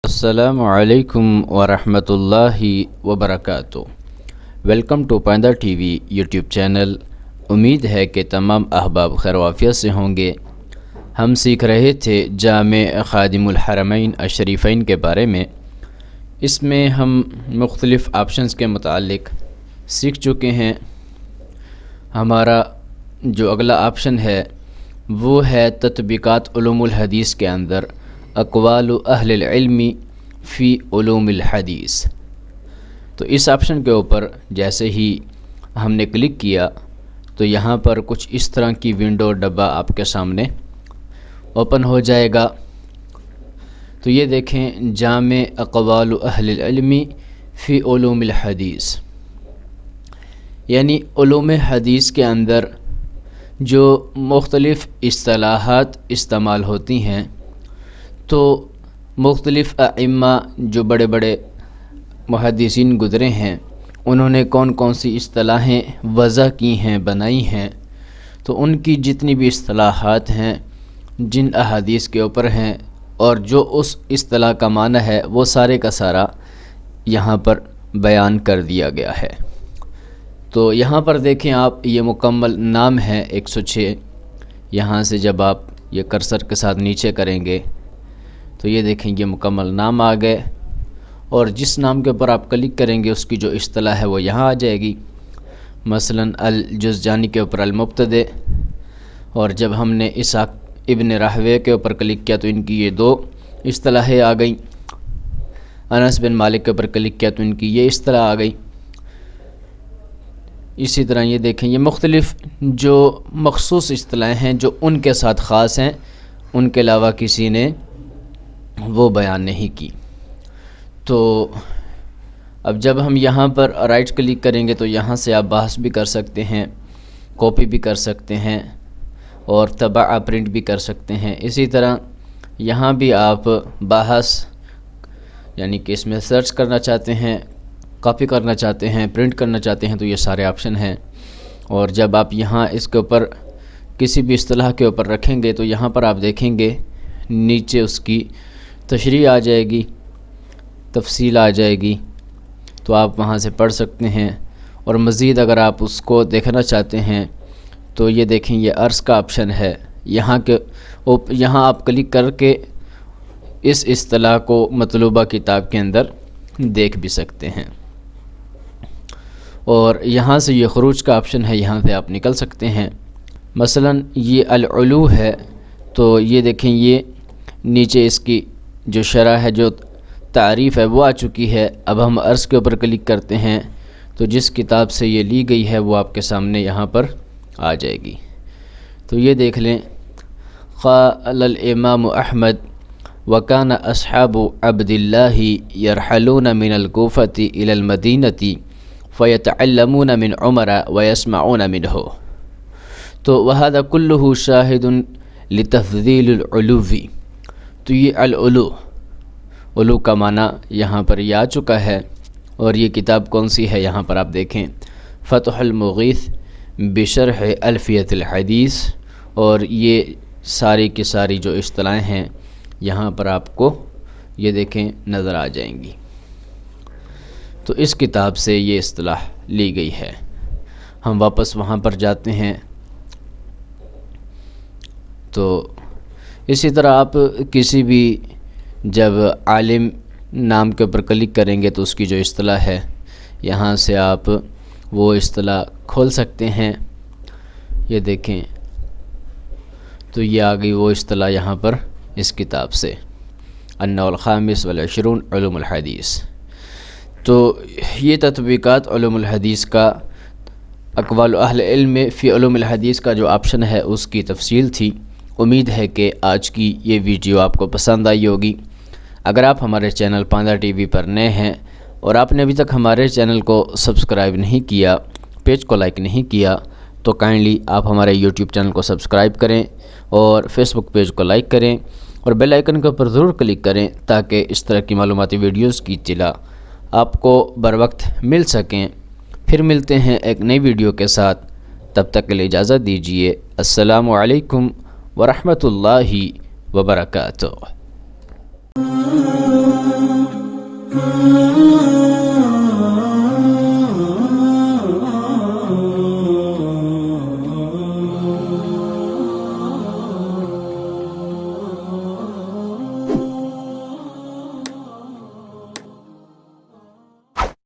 السلام علیکم ورحمۃ اللہ وبرکاتہ۔ Welcome to Painda TV YouTube channel. امید ہے کہ تمام احباب خیر و عافیت سے ہوں گے۔ ہم سیکھ رہے تھے جامع خادم الحرمین الشریفین کے بارے میں۔ اس میں ہم مختلف آپشنز کے متعلق سیکھ چکے ہیں۔ ہمارا جو اگلا آپشن ہے وہ ہے تطبیقات علوم الحدیث کے اندر اقوال اہل العلم فی علوم الحدیث۔ تو اس آپشن کے اوپر جیسے ہی ہم نے کلک کیا تو یہاں پر کچھ اس طرح کی ونڈو ڈبہ آپ کے سامنے اوپن ہو جائے گا۔ تو یہ دیکھیں جامع اقوال اہل العلم فی علوم الحدیث، یعنی علوم حدیث کے اندر جو مختلف اصطلاحات استعمال ہوتی ہیں، تو مختلف ائمہ جو بڑے بڑے محدثین گزرے ہیں انہوں نے کون کون سی اصطلاحیں وضع کی ہیں، بنائی ہیں، تو ان کی جتنی بھی اصطلاحات ہیں، جن احادیث کے اوپر ہیں اور جو اس اصطلاح کا معنی ہے وہ سارے کا سارا یہاں پر بیان کر دیا گیا ہے۔ تو یہاں پر دیکھیں آپ، یہ مکمل نام ہے 106۔ یہاں سے جب آپ یہ کرسر کے ساتھ نیچے کریں گے تو یہ دیکھیں یہ مکمل نام آ گئے، اور جس نام کے اوپر آپ کلک کریں گے اس کی جو اصطلاح ہے وہ یہاں آ جائے گی۔ مثلا الجزجانی کے اوپر المبتدع، اور جب ہم نے اسحاق ابن راہویہ کے اوپر کلک کیا تو ان کی یہ دو اصطلاحیں آ گئیں۔ انس بن مالک کے اوپر کلک کیا تو ان کی یہ اصطلاح آ گئی۔ اسی طرح یہ دیکھیں یہ مختلف جو مخصوص اصطلاحیں ہیں جو ان کے ساتھ خاص ہیں، ان کے علاوہ کسی نے وہ بیان نہیں کی۔ تو اب جب ہم یہاں پر رائٹ کلک کریں گے تو یہاں سے آپ بحث بھی کر سکتے ہیں، کاپی بھی کر سکتے ہیں، اور طباعہ پرنٹ بھی کر سکتے ہیں۔ اسی طرح یہاں بھی آپ بحث یعنی کہ اس میں سرچ کرنا چاہتے ہیں، کاپی کرنا چاہتے ہیں، پرنٹ کرنا چاہتے ہیں، تو یہ سارے آپشن ہیں۔ اور جب آپ یہاں اس کے اوپر کسی بھی اصطلاح کے اوپر رکھیں گے تو یہاں پر آپ دیکھیں گے نیچے اس کی تشریح آ جائے گی، تفصیل آ جائے گی، تو آپ وہاں سے پڑھ سکتے ہیں۔ اور مزید اگر آپ اس کو دیکھنا چاہتے ہیں تو یہ دیکھیں یہ عرض کا آپشن ہے، یہاں آپ کلک کر کے اس اصطلاح کو مطلوبہ کتاب کے اندر دیکھ بھی سکتے ہیں۔ اور یہاں سے یہ خروج کا آپشن ہے، یہاں سے آپ نکل سکتے ہیں۔ مثلا یہ العلو ہے، تو یہ دیکھیں یہ نیچے اس کی جو شرح ہے، جو تعریف ہے وہ آ چکی ہے۔ اب ہم عرض کے اوپر کلک کرتے ہیں تو جس کتاب سے یہ لی گئی ہے وہ آپ کے سامنے یہاں پر آ جائے گی۔ تو یہ دیکھ لیں، قال الامام احمد وکان اصحاب عبد اللہ یرحلون من الکوفۃ الی المدینۃ فیتعلمون من عمر ویسمعون منہ۔ تو وہذا کلہ شاہد لتفضیل العلو۔ تو یہ علو کا معنی یہاں پر یہ آ چکا ہے، اور یہ کتاب کون سی ہے یہاں پر آپ دیکھیں، فتح المغیث بشرح الفیۃ الحدیث، اور یہ ساری کی ساری جو اصطلاحیں ہیں یہاں پر آپ کو یہ دیکھیں نظر آ جائیں گی۔ تو اس کتاب سے یہ اصطلاح لی گئی ہے۔ ہم واپس وہاں پر جاتے ہیں۔ تو اسی طرح آپ کسی بھی جب عالم نام کے اوپر کلک کریں گے تو اس کی جو اصطلاح ہے یہاں سے آپ وہ اصطلاح کھول سکتے ہیں۔ یہ دیکھیں تو یہ آ گئی وہ اصطلاح یہاں پر اس کتاب سے، النوع الخامس والعشرون علوم الحدیث۔ تو یہ تطبیقات علوم الحدیث کا اقوال اہل علم فی علوم الحدیث کا جو آپشن ہے اس کی تفصیل تھی۔ امید ہے کہ آج کی یہ ویڈیو آپ کو پسند آئی ہوگی۔ اگر آپ ہمارے چینل پائندہ ٹی وی پر نئے ہیں اور آپ نے ابھی تک ہمارے چینل کو سبسکرائب نہیں کیا، پیج کو لائک نہیں کیا، تو کائنڈلی آپ ہمارے یوٹیوب چینل کو سبسکرائب کریں اور فیس بک پیج کو لائک کریں، اور بیل آئیکن کے اوپر ضرور کلک کریں تاکہ اس طرح کی معلوماتی ویڈیوز کی اطلاع آپ کو بر وقت مل سکیں۔ پھر ملتے ہیں ایک نئی ویڈیو کے ساتھ، تب تک کے لیے اجازت دیجیے۔ السلام علیکم ورحمۃ اللہ وبرکاتہ۔